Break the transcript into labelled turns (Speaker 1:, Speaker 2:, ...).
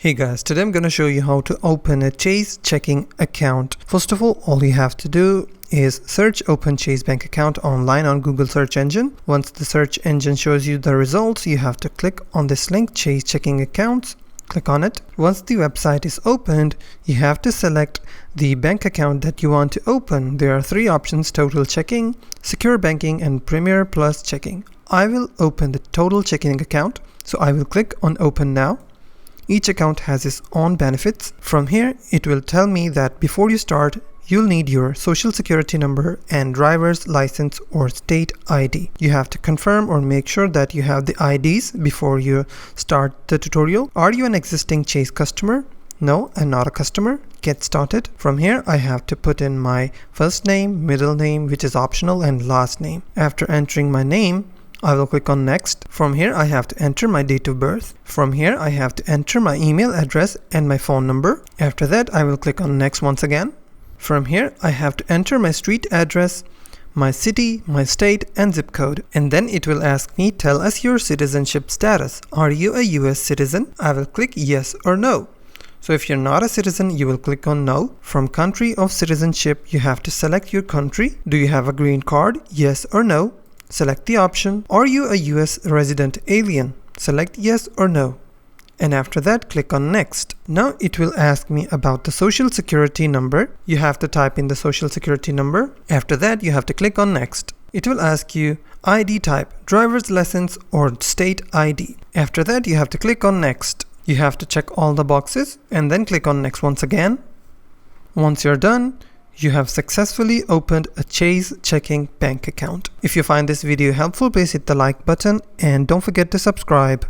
Speaker 1: Hey guys, today I'm going to show you how to open a Chase checking account. First of all you have to do is search open Chase bank account online on Google search engine. Once the search engine shows you the results, you have to click on this link, Chase checking accounts. Click on it. Once the website is opened, you have to select the bank account that you want to open. There are three options: total checking, secure banking, and premier plus checking. I will open the total checking account, so I will click on open now. Each account has its own benefits. From here, it will tell me that before you start, you'll need your social security number and driver's license or state ID. You have to confirm or make sure that you have the IDs before you start the tutorial. Are you an existing Chase customer? No, I'm not a customer. Get started. From here, I have to put in my first name, middle name, which is optional, and last name. After entering my name, I will click on next. From here, I have to enter my date of birth. From here, I have to enter my email address and my phone number. After that, I will click on next once again. From here, I have to enter my street address, my city, my state, and zip code. And then it will ask me, tell us your citizenship status. Are you a US citizen? I will click yes or no. So if you're not a citizen, you will click on no. From country of citizenship, you have to select your country. Do you have a green card? Yes or no. Select the option. Are you a US resident alien? Select yes or no. And after that, click on next. Now it will ask me about the social security number. You have to type in the social security number. After that, you have to click on next. It will ask you ID type, driver's license or state ID. After that, you have to click on next. You have to check all the boxes and then click on next once again. Once you're done, you have successfully opened a Chase checking bank account. If you find this video helpful, please hit the like button and don't forget to subscribe.